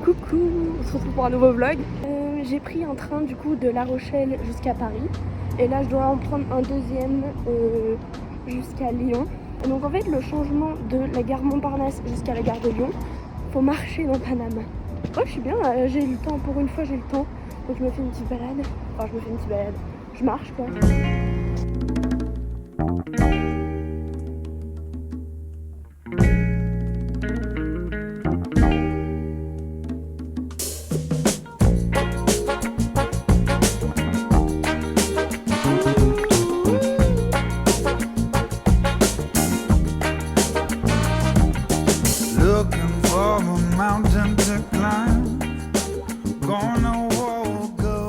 Coucou, on se retrouve pour un nouveau vlog. J'ai pris un train du coup de La Rochelle jusqu'à Paris. Et là je dois en prendre un deuxième jusqu'à Lyon. Et donc en fait le changement de la gare Montparnasse jusqu'à la gare de Lyon, faut marcher dans Paname. Oh je suis bien, j'ai eu le temps, pour une fois j'ai le temps. Donc je me fais une petite balade. Enfin je me fais une petite balade. Je marche quoi.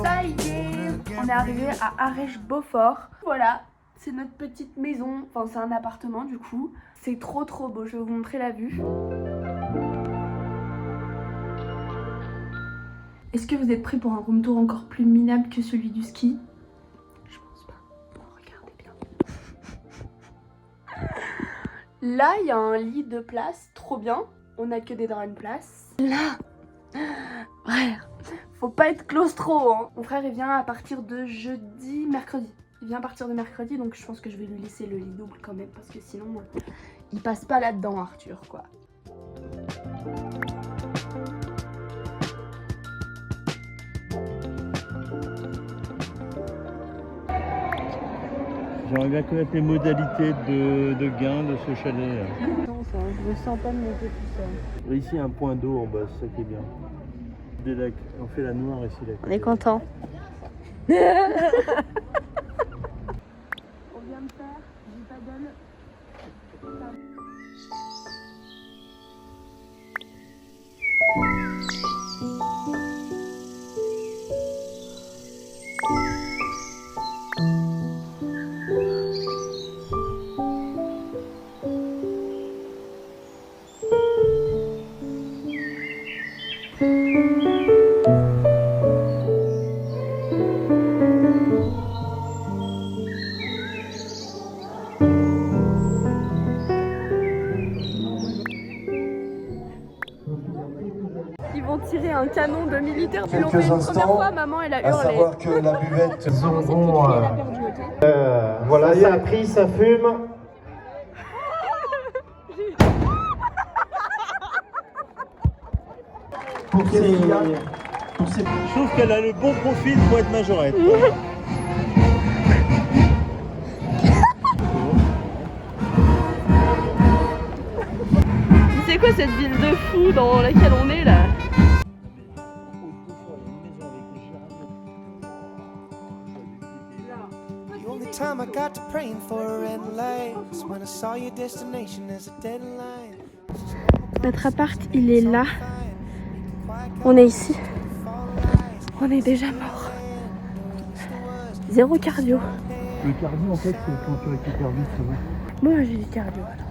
Ça y est, on est arrivé à Arèche-Beaufort. Voilà, c'est notre petite maison, enfin c'est un appartement du coup. C'est trop beau, je vais vous montrer la vue. Est-ce que vous êtes prêts pour un room tour encore plus minable que celui du ski? Je pense pas. Bon, regardez bien. Là, il y a un lit de place, trop bien. On a que des draps de place. Là, frère, faut pas être claustro, hein. Mon frère, il vient à partir de mercredi. Il vient à partir de mercredi, donc je pense que je vais lui laisser le lit double quand même, parce que sinon, il passe pas là-dedans, Arthur, quoi. J'aimerais bien connaître les modalités de gain de ce chalet. Non, ça, je me sens pas de monter tout seul. Ici, il y a un point d'eau en bas, c'est ça qui est bien. Des lacs. On fait la noire ici. Là, On est content. On vient de faire du paddle. Ils vont tirer un canon de militaires. Ils l'ont fait une première fois, maman elle a hurlé. À savoir que la buvette Zongon, voilà, ça a pris, ça fume. Je trouve qu'elle a le bon profil pour être majorette. C'est quoi cette ville de fou dans laquelle on est là? Time I got to praying for a red light. When I saw your destination as a deadline. Notre appart il est là. On est ici. On est déjà mort. Zéro cardio. Le cardio en fait c'est quand tu récupères vite, ça va. Moi j'ai du cardio alors.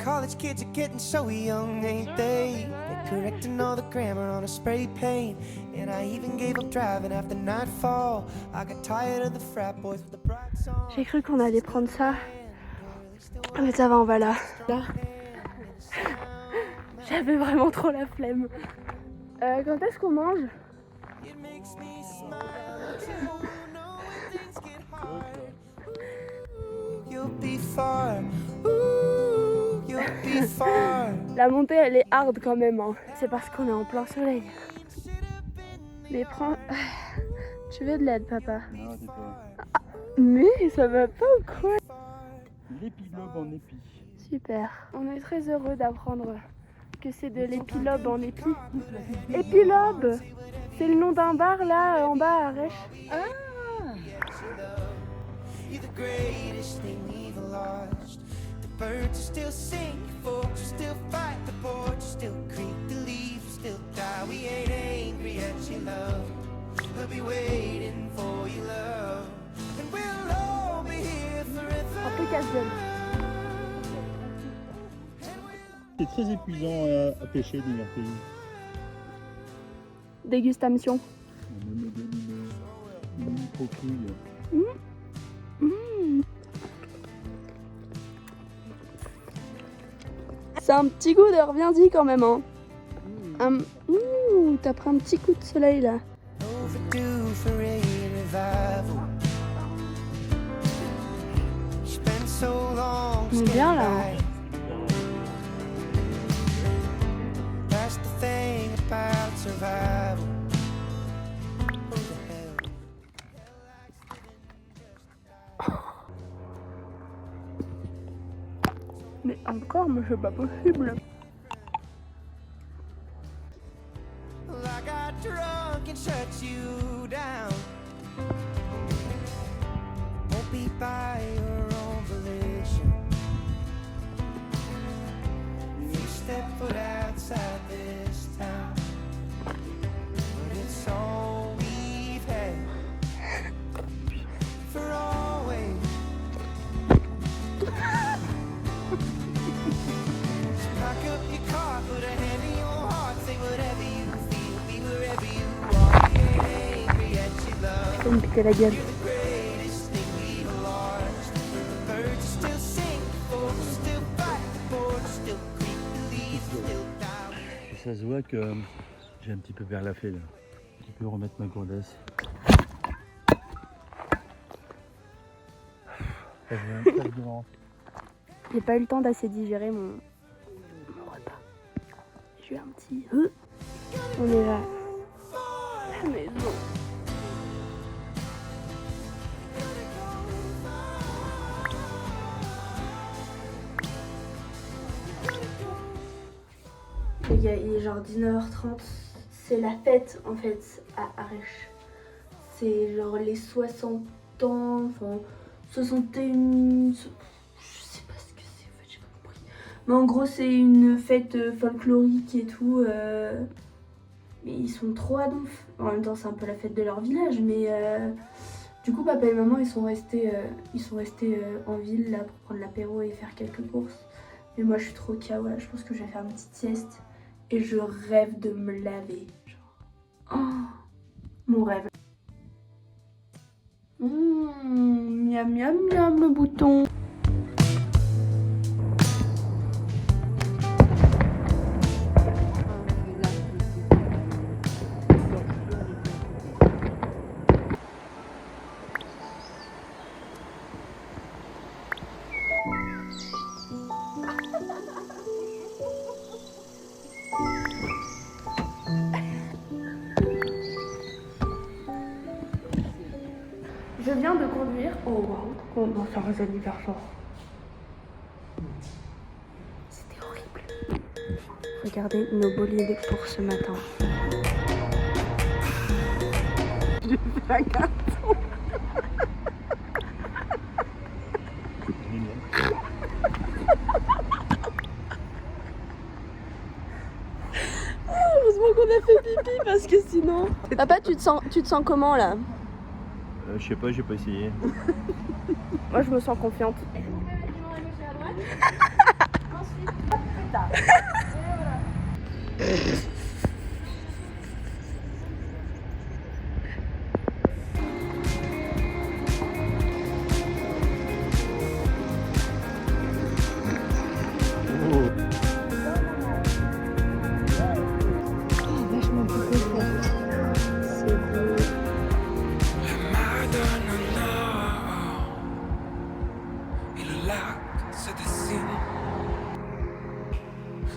College kids are getting so young, ain't they? They're correcting all the grammar on a spray paint. And I even gave up driving after nightfall. I got tired of the frat boys with the bright songs. J'ai cru qu'on allait prendre ça. Mais ça va, on va là. J'avais vraiment trop la flemme. Quand est-ce qu'on mange? It makes me smile to know when things get hard. Ooh, you'll be far. Ooh, you'll be far. La montée elle est hard quand même, hein. C'est parce qu'on est en plein soleil. Mais prends... Tu veux de l'aide papa? Non, t'es pas. Mais ça va pas ou quoi? L'épilobe en épi. Super. On est très heureux d'apprendre que c'est de l'épilobe en épi. Épilobe! C'est le nom d'un bar là en bas à Arèche. Ah! You're the greatest thing we've lost. The birds are still sing, folks are still fight, the porch still creak, the leaves still die. We ain't angry at your love. We'll be waiting for your love. And we'll all be here forever. Un peu casse-gueule. C'est très épuisant à pêcher des merveilles. Dégustation. Ça a un petit goût de reviens-y quand même. Hein. Ouh, t'as pris un petit coup de soleil là. Overdue for a revival. Spent so long On est bien là. Hein. That's the thing about survival. Mais encore, mais c'est pas possible. Well, I got drunk and shut you down. Won't be by your own volition. If you step foot outside this town, but it's all we've had for always. So pack up your car, put a hand in your heart, say whatever you feel, be wherever you are. You ain't angry at your love. Je vais me piquer la gueule. You're the greatest thing we've lost. The birds still sing, the folks still fight, the boards still creak, the leaves still die. Et ça se voit que j'ai un petit peu verlafé là. Je peux remettre ma gourdesse. Ça vient tellement. J'ai pas eu le temps d'assez digérer mon repas. J'ai eu un petit... On est là. La maison. Les gars, il est genre 19h30. C'est la fête en fait à Arèche. C'est genre les 60 ans, enfin 61... Je sais pas ce que c'est en fait, j'ai pas compris. Mais en gros c'est une fête folklorique et tout. Mais ils sont trop à donf. En même temps c'est un peu la fête de leur village. Mais du coup papa et maman ils sont restés en ville là pour prendre l'apéro et faire quelques courses. Mais moi je suis trop KO là, je pense que je vais faire une petite sieste. Et je rêve de me laver. Genre. Oh, mon rêve. Miam miam miam le bouton. Je viens de conduire. Oh waouh, oh non, ça résonne hyper fort. C'était horrible. Regardez nos bolides pour ce matin. J'ai fait un carton. Heureusement qu'on a fait pipi parce que sinon. Papa, tu te sens comment là? Je sais pas, j'ai pas essayé. Moi je me sens confiante.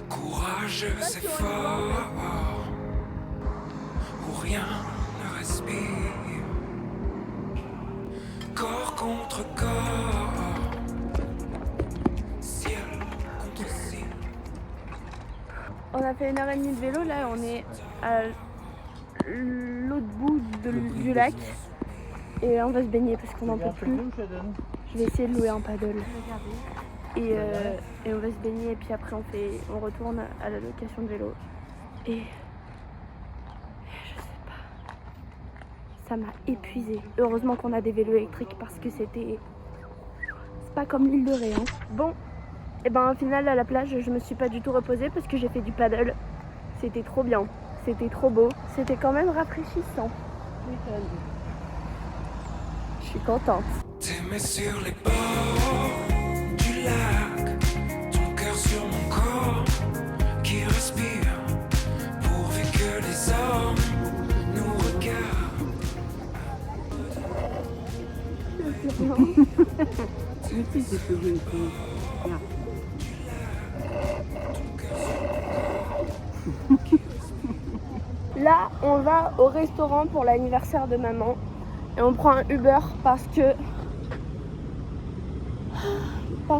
Courageux, c'est fort, où rien ne respire, corps contre corps, ciel contre ciel. On a fait 1h30 de vélo, là on est à l'autre bout du lac et on va se baigner parce qu'on n'en peut plus. Je vais essayer de louer un paddle. Et on va se baigner et puis après on retourne à la location de vélo. Et je sais pas. Ça m'a épuisée. Heureusement qu'on a des vélos électriques parce que c'est pas comme l'île de Ré. Hein. Bon, et ben au final à la plage je me suis pas du tout reposée parce que j'ai fait du paddle. C'était trop bien. C'était trop beau. C'était quand même rafraîchissant. Je suis contente. T'aimais sur les bords du lac, ton cœur sur mon corps. plus rien. Mais si, ses cheveux et tout. Regarde. Là, on va au restaurant pour l'anniversaire de maman. Et on prend un Uber parce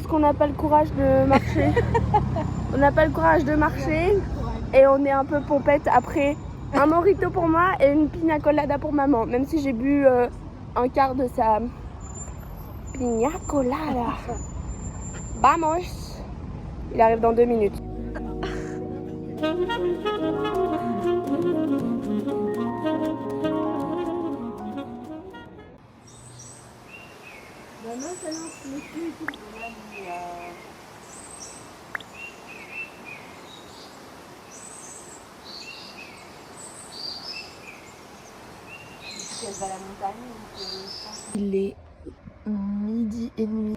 qu'on n'a pas le courage de marcher. On n'a pas le courage de marcher et on est un peu pompette après un mojito pour moi et une pina colada pour maman. Même si j'ai bu un quart de sa pina colada. Vamos! Il arrive dans 2 minutes. Il est 12h30.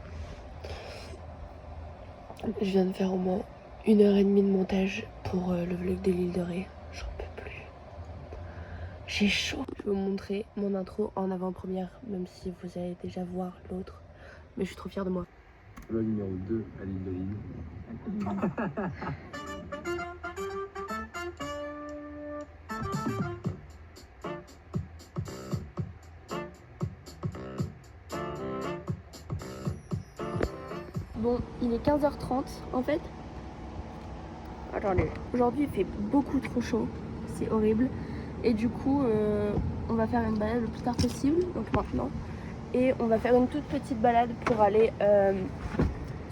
Je viens de faire au moins 1h30 de montage pour le vlog de l'île de Ré. J'en peux plus. J'ai chaud. Je vais vous montrer mon intro en avant-première, même si vous allez déjà voir l'autre. Mais je suis trop fière de moi. Vlog numéro 2 à l'île de Ré. Bon, il est 15h30 en fait. Attendez. Aujourd'hui il fait beaucoup trop chaud. C'est horrible. Et du coup, on va faire une balade le plus tard possible, donc maintenant. Et on va faire une toute petite balade pour aller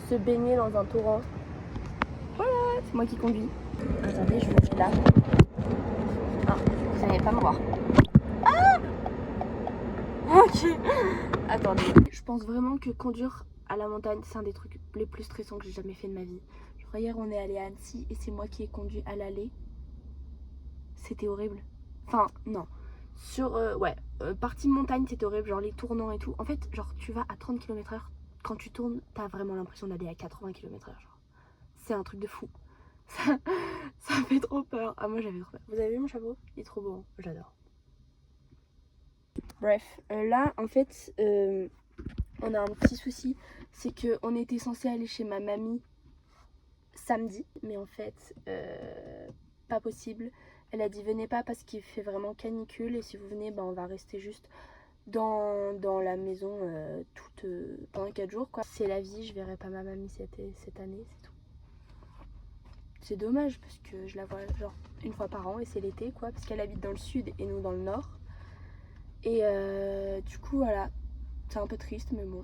se baigner dans un torrent. Voilà, c'est moi qui conduis. Attendez, je vous mets là. Ah, vous n'allez pas me voir. Ah! Ok. Attendez. Je pense vraiment que conduire à la montagne, c'est un des trucs les plus stressants que j'ai jamais fait de ma vie. Genre hier, on est allé à Annecy et c'est moi qui ai conduit à l'aller. C'était horrible. Enfin, non. Sur, partie montagne, c'était horrible. Genre les tournants et tout. En fait, genre tu vas à 30 km/h. Quand tu tournes, t'as vraiment l'impression d'aller à 80 km/h. Genre. C'est un truc de fou. Ça fait trop peur. Ah, moi j'avais trop peur. Vous avez vu mon chapeau? Il est trop beau. Hein. J'adore. Bref, là, en fait, on a un petit souci. C'est qu'on était censé aller chez ma mamie samedi. Mais en fait, pas possible. Elle a dit venez pas parce qu'il fait vraiment canicule. Et si vous venez, on va rester juste dans la maison pendant 4 jours. Quoi. C'est la vie, je verrai pas ma mamie cette année, c'est tout. C'est dommage parce que je la vois genre une fois par an et c'est l'été quoi. Parce qu'elle habite dans le sud et nous dans le nord. Et du coup voilà, c'est un peu triste mais bon.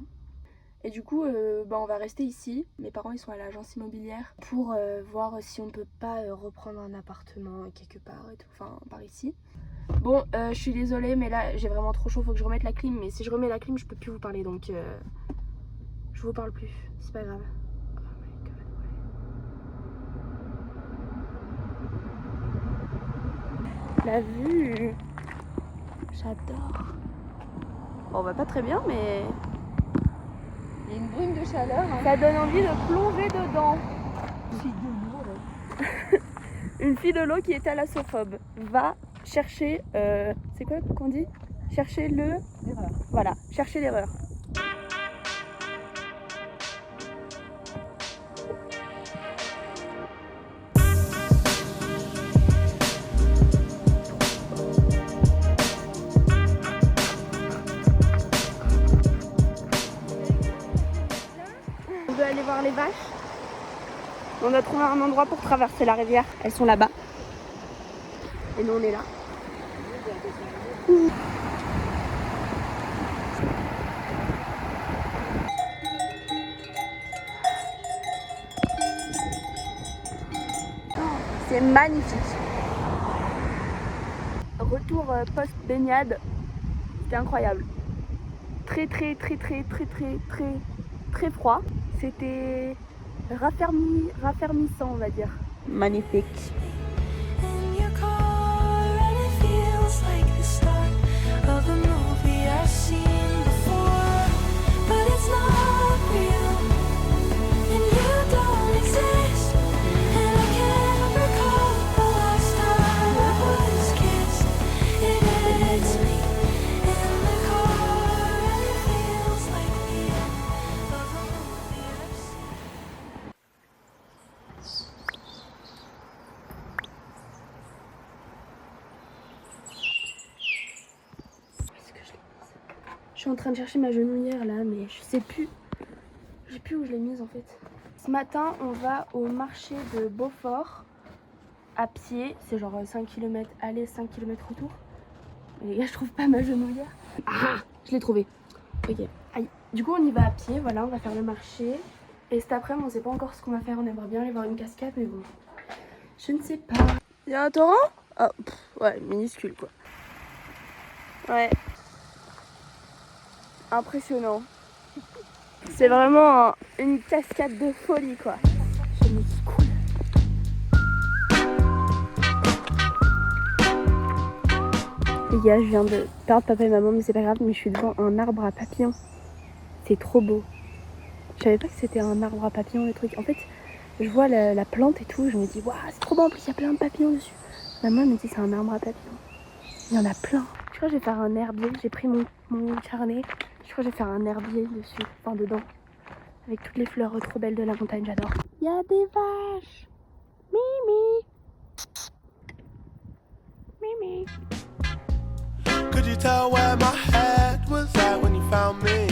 Et du coup on va rester ici. Mes parents ils sont à l'agence immobilière pour voir si on peut pas reprendre un appartement quelque part et tout, enfin par ici. Bon je suis désolée mais là j'ai vraiment trop chaud, faut que je remette la clim. Mais si je remets la clim je peux plus vous parler donc je vous parle plus, c'est pas grave. La vue, j'adore. Bon, on va pas très bien, mais Il y a une brume de chaleur. Hein. ça donne envie de plonger dedans. Une fille de l'eau qui est thalassophobie va chercher, c'est quoi qu'on dit? Chercher l'erreur. Voilà, chercher l'erreur. On veut aller voir les vaches. On a trouvé un endroit pour traverser la rivière. Elles sont là-bas. Et nous on est là. C'est magnifique. Retour post-baignade. C'était incroyable. Très froid. C'était raffermissant on va dire. Magnifique. in your car, and it feels like the start of a movie I've seen before, but it's not real, and you don't exist, and I can't recall the last time I was kissed. It hits me in the car, and it feels like suis en train de chercher ma genouillère là, mais je sais plus. Je sais plus où je l'ai mise en fait. Ce matin, on va au marché de Beaufort à pied. C'est genre 5 km aller, 5 km retour. Mais les gars, je trouve pas ma genouillère. Ah, je l'ai trouvée. Ok. Aïe. Du coup, on y va à pied. Voilà, on va faire le marché. Et cet après-midi, on sait pas encore ce qu'on va faire. On aimerait bien aller voir une cascade, mais bon, je ne sais pas. Il y a un torrent? Ah, ouais, minuscule quoi. Ouais. Impressionnant. C'est vraiment une cascade de folie quoi. C'est cool. Les gars, je viens de perdre papa et maman, mais c'est pas grave, mais je suis devant un arbre à papillons. C'est trop beau. Je savais pas que c'était un arbre à papillons le truc. En fait, je vois la plante et tout, je me dis waouh, c'est trop beau, en plus il y a plein de papillons dessus. Maman me dit c'est un arbre à papillons. Il y en a plein. Je crois que je vais faire un herbier. J'ai pris mon carnet. Je crois que je vais faire un herbier dessus, enfin dedans. Avec toutes les fleurs trop belles de la montagne, j'adore. Il y a des vaches. Mimi. Mimi. Could you tell where my head was at when you found me?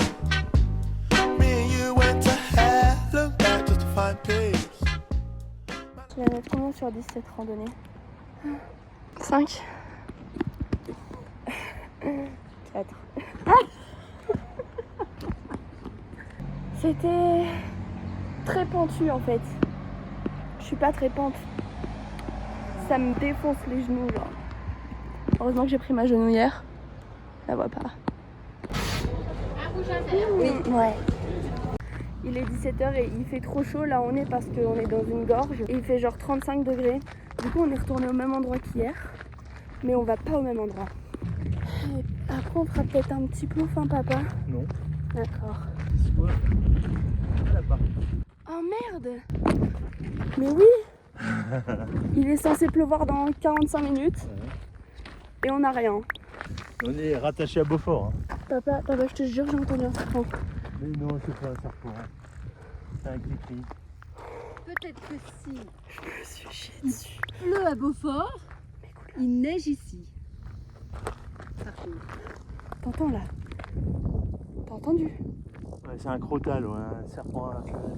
Me and you went to hell and back just to find peace. Tu vas mettre combien sur 10 cette randonnée? 5. 4. C'était très pentu en fait. Je suis pas très pente. Ça me défonce les genoux genre. Heureusement que j'ai pris ma genouillère. Je la vois pas. Oui, ouais. Il est 17h et il fait trop chaud là on est parce qu'on est dans une gorge. Et il fait genre 35 degrés. Du coup on est retourné au même endroit qu'hier. Mais on va pas au même endroit. Et après on fera peut-être un petit plouf hein papa? Non. D'accord. C'est quoi? Là-bas. Oh merde! Mais oui! Il est censé pleuvoir dans 45 minutes. Ouais. Et on n'a rien. On est rattaché à Beaufort. Hein. Papa, je te jure j'ai entendu un serpent. Mais non, c'est pas un serpent. Hein. C'est un cri-cri. Peut-être que si Je me suis chié dessus. il pleut à Beaufort, il neige ici. Ça roule. T'entends là? T'as entendu? Ouais, c'est un crotal, ouais, un serpent à la cheval.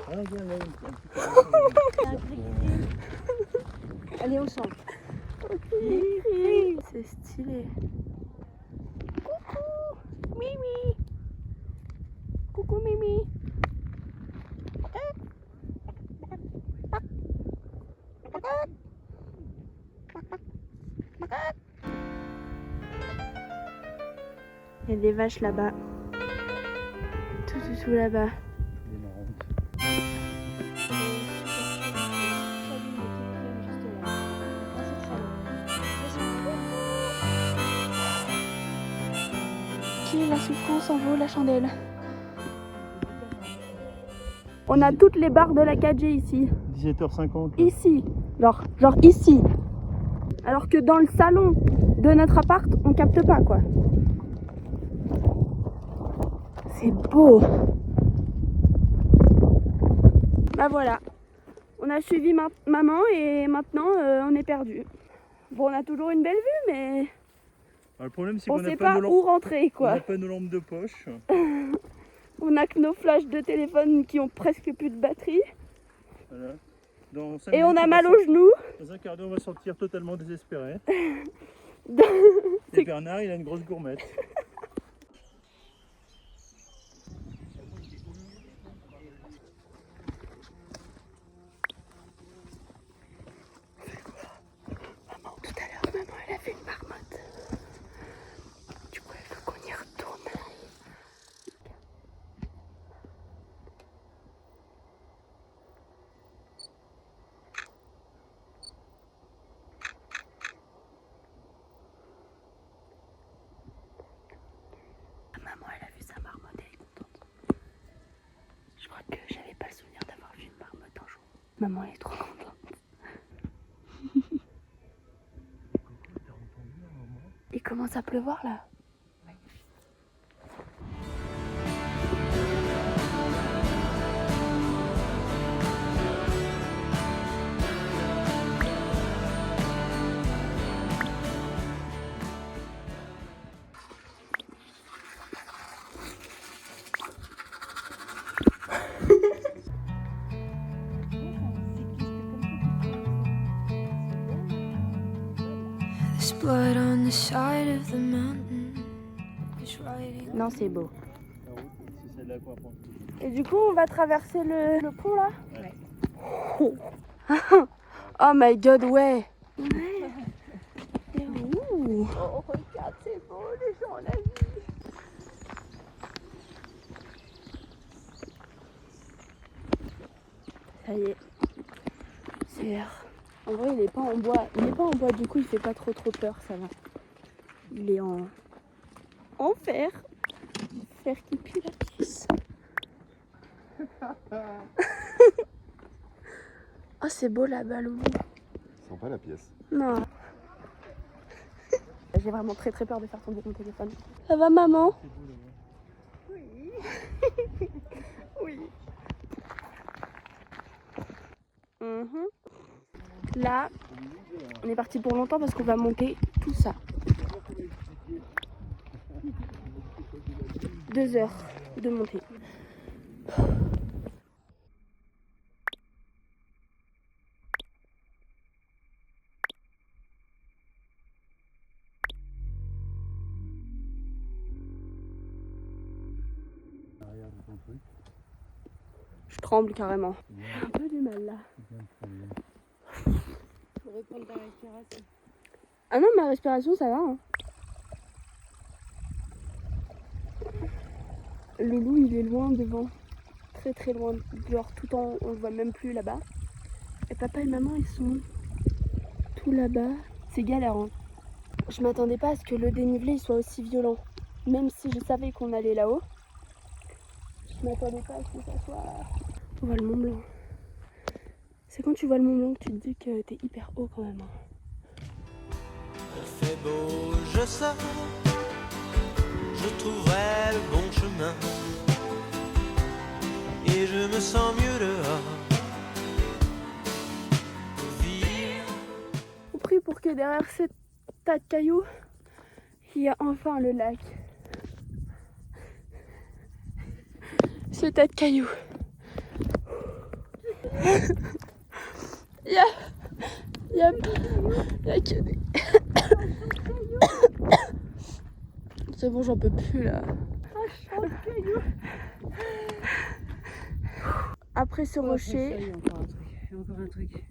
Ah, regarde, là, un petit peu. Allez, on chante. C'est stylé. Coucou Mimi. Coucou Mimi. Il y a des vaches là-bas. Tout là-bas. Il est marrant. Qui la souffrance en vaut la chandelle. On a toutes les barres de la 4G ici. 17h50. Ici. Genre ici. Alors que dans le salon de notre appart, on capte pas quoi. C'est beau. Bah voilà. On a suivi maman et maintenant on est perdu. Bon, on a toujours une belle vue, mais Alors, le problème, c'est on qu'on n'a sait pas, pas nos où lampes. rentrer On quoi. n'a pas nos lampes de poche. On a que nos flashs de téléphone qui ont presque plus de batterie. Voilà. Dans 5 Et on minutes, a va mal aux genoux. Dans un quart d'heure, on va sortir totalement désespéré. C'est- Et Bernard, il a une grosse gourmette. Tout à l'heure, maman, elle a fait une marmotte. Du coup, elle veut qu'on y retourne. Maman, elle a vu sa marmotte, elle est contente. Je crois que j'avais pas le souvenir d'avoir vu une marmotte un jour. Maman, elle est trop contente. Il commence à pleuvoir là. side of the mountain is writing. Non, c'est beau. La route, c'est celle-là qu'on va prendre. Et du coup, on va traverser le pont là. Ouais. Oh my god, ouais. Ouh. Oh, regarde, c'est beau, les gens, la vie. Ça y est. C'est vert. En vrai, il est pas en bois. Il est pas en bois, du coup, il fait pas trop peur, ça va. Il est en fer. Fer qui pue la pisse. Oh, c'est beau là-bas, Loulou. Sympa la pièce. Non. J'ai vraiment très peur de faire tomber mon téléphone. Ça va, maman? Oui. Oui. Là, on est parti pour longtemps parce qu'on va monter tout ça. 2 heures de montée. Je tremble carrément. J'ai un peu du mal là. Faut reprendre ta respiration. Ah non, ma respiration ça va. Hein. Loulou il est loin devant. Très loin. Genre tout en on le voit même plus là-bas. Et papa et maman ils sont tout là-bas. C'est galère. Hein. Je m'attendais pas à ce que le dénivelé il soit aussi violent. Même si je savais qu'on allait là-haut. Je m'attendais pas à ce que ça soit... On voit le Mont Blanc. C'est quand tu vois le Mont Blanc que tu te dis que t'es hyper haut quand même. Il fait beau, je sors, je trouverai le bon chemin. Et je me sens mieux dehors. On prie pour que derrière ces tas de cailloux, il y a enfin le lac. Ce tas de cailloux. Il y a que des... C'est bon, j'en peux plus là. Après ce rocher... Après ça, il y a encore un truc.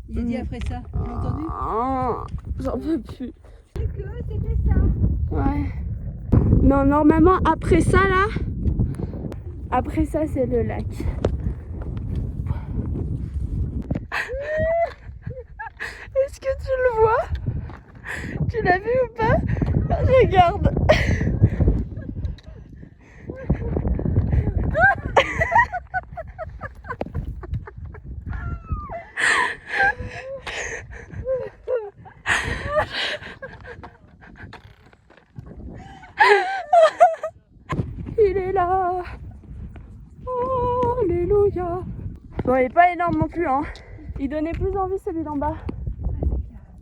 J'ai dit après ça, tu as entendu? J'en peux plus. C'est que c'était ça. Ouais. Non, normalement, après ça, là... Après ça, c'est le lac. Est-ce que tu le vois? Tu l'as vu ou pas? Regarde. Il est là. Oh, alléluia. Bon, il est pas énorme non plus, hein. Il donnait plus envie celui d'en bas.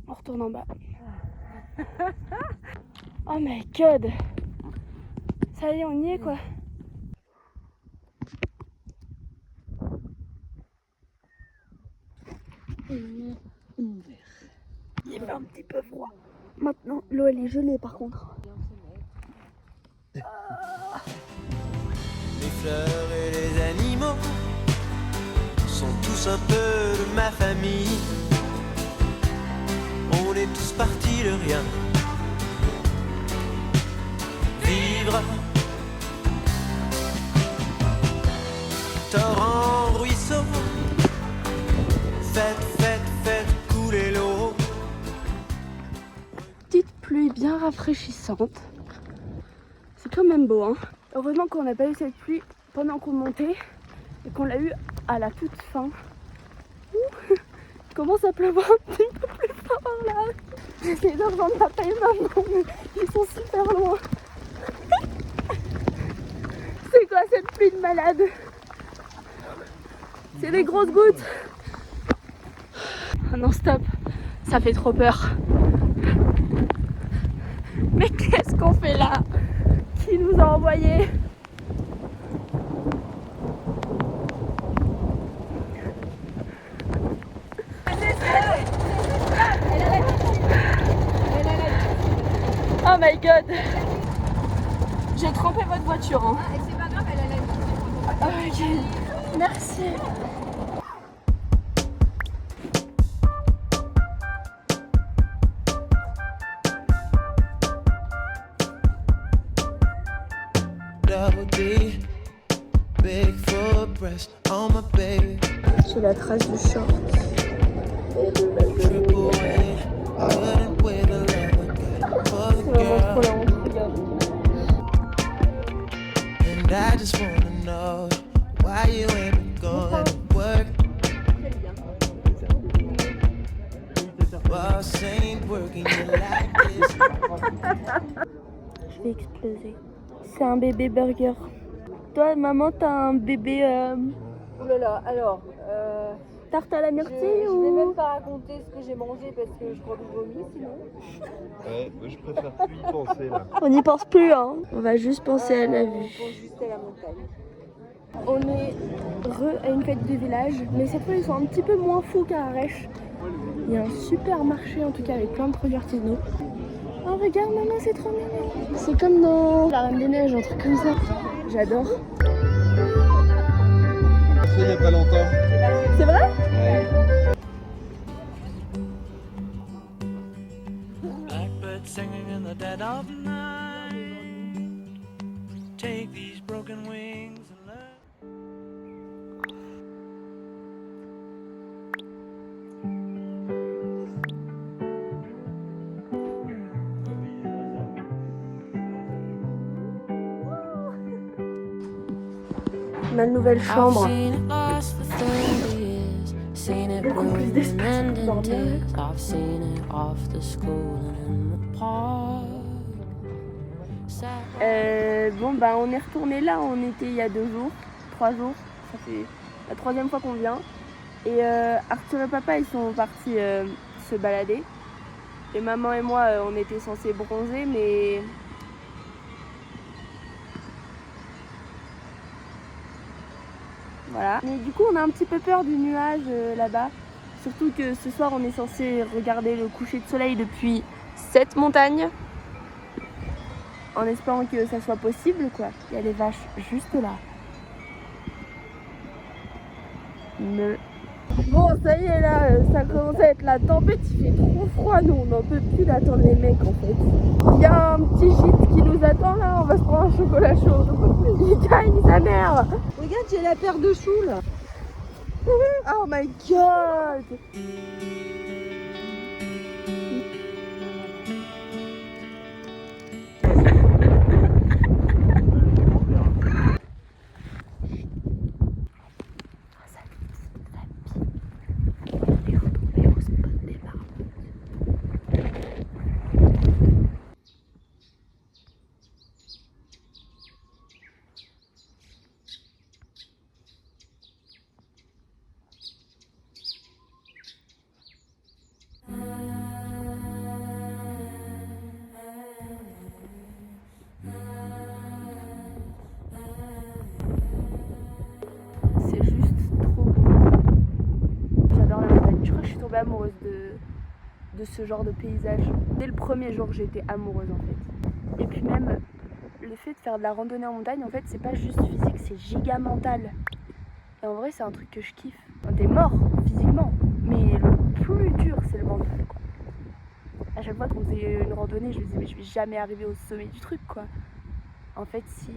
On retourne en bas. Oh my god. Ça y est, on y est quoi. Il fait un petit peu froid. Maintenant, l'eau elle est gelée par contre. Les fleurs et les animaux sont tous un peu de ma famille. On est tous partis de rien. Vivre, torrent, ruisseau, faites couler l'eau. Petite pluie bien rafraîchissante. C'est quand même beau, hein. Heureusement qu'on n'a pas eu cette pluie pendant qu'on montait et qu'on l'a eu à la toute fin. Ouh, il commence à pleuvoir un petit peu plus fort là. J'essaie de rejoindre papa et maman, mais ils sont super loin. C'est quoi cette pluie de malade? C'est des grosses gouttes. Oh non, stop, ça fait trop peur. Mais qu'est-ce qu'on fait là? Qui nous a envoyés? Oh my god. J'ai trempé votre voiture. Hein. Ah, c'est pas grave, elle a la vie. Ah, ok. Merci. Double D, big full breast on my baby. J'ai la trace du short. Triple A, couldn't with a lover guy for the C'est vraiment trop girl. la honte, regarde. And I just wanna know why you ain't been going to work. Boss ain't working you like this. Je vais exploser. C'est un bébé burger. Toi, maman, t'as un bébé Oh là là, alors, tarte à la je myrtille vais ou... même pas raconter ce que j'ai mangé parce que je crois que je vomis sinon. Ouais, moi je préfère plus y penser là. On n'y pense plus, hein. On va juste penser à la On vue. pense juste à la montagne. On est à une fête de village, mais cette fois ils sont un petit peu moins fous qu'à Arèche. Il y a un super marché en tout cas avec plein de produits artisanaux. Oh regarde maman, c'est trop mignon. C'est comme dans La Reine des Neiges, un truc comme ça. J'adore. Il y a pas longtemps. C'est vrai? Ouais. Blackbird singing in the dead of night. Take these broken wings and let. Ma nouvelle chambre. Seen it lost for 30 years, seen it bloom and end in tears. I've seen it off the school and in the park. Bon bah on est retourné là, on était il y a 2 jours, 3 jours, ça fait la 3e fois qu'on vient. Et Arthur et papa ils sont partis se balader. Et maman et moi on était censés bronzer mais... Voilà. Mais du coup on a un petit peu peur du nuage là-bas. Surtout que ce soir on est censé regarder le coucher de soleil depuis cette montagne. En espérant que ça soit possible quoi. Il y a les vaches juste là. Bon ça y est là, ça commence à être la tempête, il fait trop froid, nous on n'en peut plus d'attendre les mecs en fait. Il y a un petit gîte qui nous attend là, on va se prendre un chocolat chaud. Il gagne sa mère. Regarde, j'ai la paire de choux là. Oh my god. C'est juste trop beau. J'adore la montagne. Je crois que je suis tombée amoureuse de ce genre de paysage. Dès le premier jour, j'étais amoureuse en fait. Et puis même, le fait de faire de la randonnée en montagne, en fait, c'est pas juste physique, c'est giga mental. Et en vrai, c'est un truc que je kiffe. Enfin, t'es mort physiquement, mais le plus dur, c'est le mental, quoi. À chaque fois qu'on faisait une randonnée, je me disais, mais je vais jamais arriver au sommet du truc, quoi. En fait, si.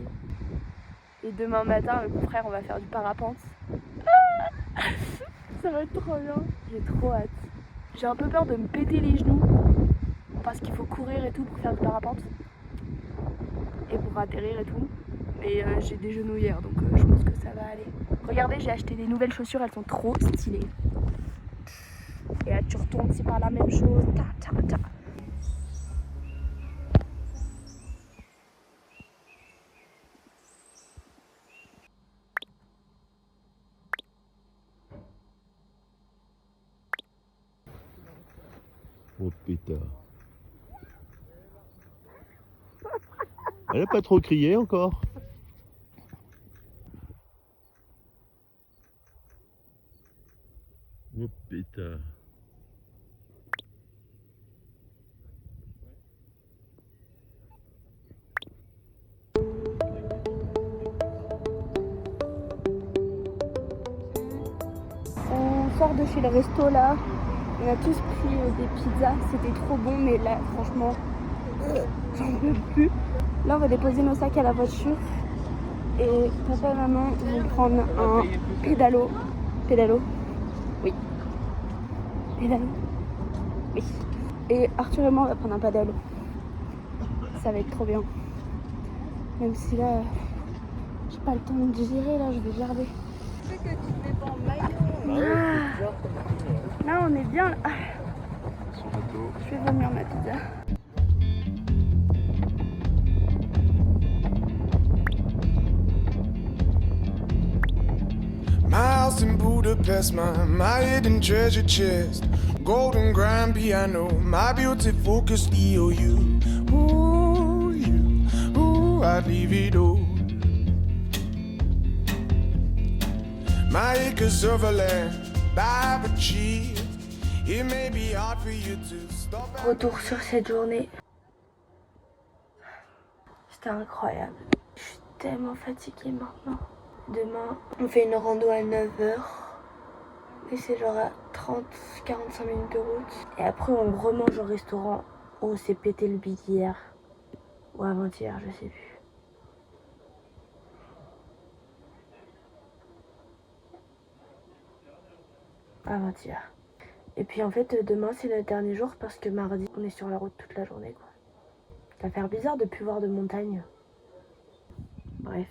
Et demain matin, avec mon frère, on va faire du parapente. Ça va être trop bien. J'ai trop hâte. J'ai un peu peur de me péter les genoux parce qu'il faut courir et tout pour faire du parapente et pour atterrir et tout. Mais j'ai des genouillères donc je pense que ça va aller. Regardez, j'ai acheté des nouvelles chaussures, elles sont trop stylées. Et là tu retournes, c'est pas la même chose. Ta, ta, ta. Oh putain. Elle a pas trop crié encore. Oh putain. sort de chez le resto là. On a tous pris des pizzas, c'était trop bon, mais là franchement j'en peux plus. Là on va déposer nos sacs à la voiture et papa et maman vont prendre un pédalo. Pédalo? Oui. Pédalo? Oui. Et Arthur et moi on va prendre un pédalo. Ça va être trop bien. Même si là j'ai pas le temps de digérer, là je vais garder. Là on est bien là. Je vais vomir ma pizza. My house in Budapest, my hidden treasure chest, golden grand piano, my beauty focused EOU. Ooh, you, ooh, I'd leave it all. My acres of land, I've achieved. It may be hard for you to stop. Retour sur cette journée. C'était incroyable. Je suis tellement fatiguée maintenant. Demain, on fait une rando à 9h. Et c'est genre à 30-45 minutes de route. Et après, on remange au restaurant où on s'est pété le bide hier. Ou avant-hier, je sais plus. Avant-hier. Et puis en fait, demain, c'est le dernier jour parce que mardi, on est sur la route toute la journée, quoi. Ça va faire bizarre de plus voir de montagne. Bref.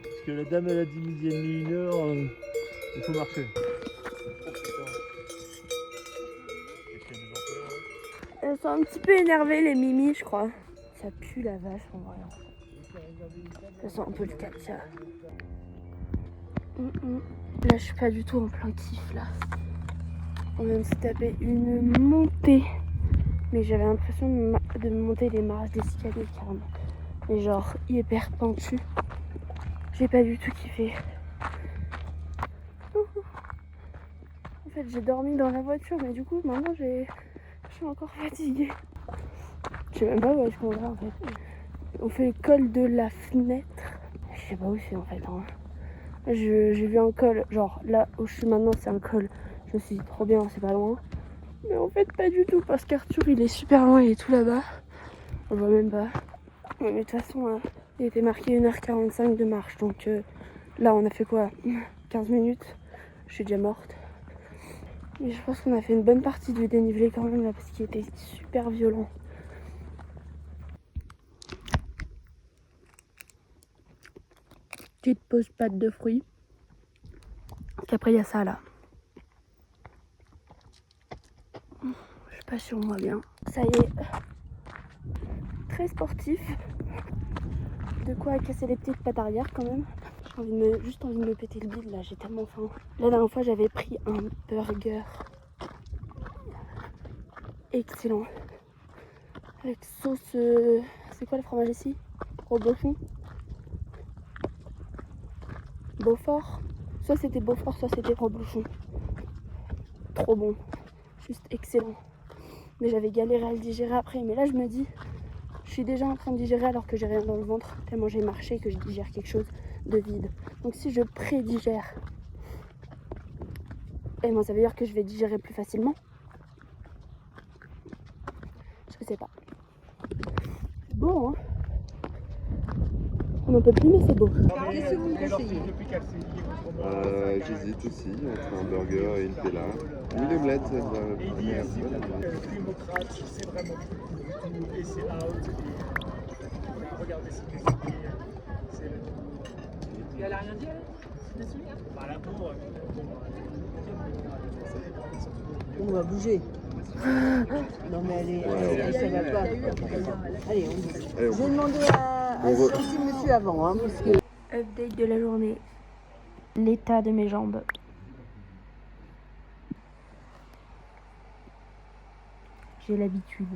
Parce que la dame elle a dit midi et demi, 1h, il faut marcher. Elles sont un petit peu énervées les Mimi, je crois. Ça pue la vache en vrai. Ça sent un peu le caca. Là je suis pas du tout en plein kiff là. On vient de se taper une montée. Mais j'avais l'impression de monter les marches d'escalier carrément. Mais genre hyper pentu. J'ai pas du tout kiffé. En fait j'ai dormi dans la voiture mais du coup maintenant je suis encore fatiguée. Je sais même pas où est-ce qu'on va en fait. On fait le col de la fenêtre. Je sais pas où c'est en fait. Hein. J'ai vu un col, genre là où je suis maintenant c'est un col. Je me suis dit trop bien, c'est pas loin. Mais en fait pas du tout parce qu'Arthur il est super loin, il est tout là-bas. On voit même pas. Mais de toute façon il était marqué 1h45 de marche. Donc là on a fait quoi 15 minutes. Je suis déjà morte. Mais je pense qu'on a fait une bonne partie du dénivelé quand même là parce qu'il était super violent. Petite pause pâte de fruits. Qu'après il y a ça là. Je suis pas sur moi bien. Ça y est. Très sportif. De quoi casser les petites pattes arrière quand même. J'ai juste envie de me péter le bide là, j'ai tellement faim. La dernière fois j'avais pris un burger excellent. Avec sauce... c'est quoi le fromage ici? Reblochon? Beaufort? Soit c'était Beaufort, soit c'était Reblochon. Trop bon. Juste excellent. Mais j'avais galéré à le digérer après. Mais là je me dis, je suis déjà en train de digérer alors que j'ai rien dans le ventre. Tellement j'ai marché que je digère quelque chose de vide. Donc si je prédigère, eh ben, ça veut dire que je vais digérer plus facilement. Je sais pas. C'est beau hein. On n'en peut plus mais c'est beau. Qu'est-ce que vous me conseillez? J'hésite aussi entre un burger et une pella. Une omelette, Le démocrate, c'est vraiment tout et c'est out. Et regardez ce que c'est. Elle a rien dit elle? Bah la pauvre. On va bouger. Non mais allez, ça va pas. Allez, on bouge. Je vais demander à ce gentil monsieur avant. Hein, parce que... Update de la journée. L'état de mes jambes. J'ai l'habitude.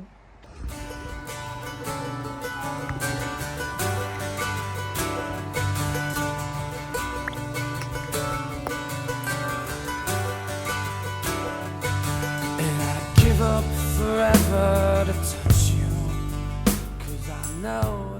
give up forever to touch you, 'cause I know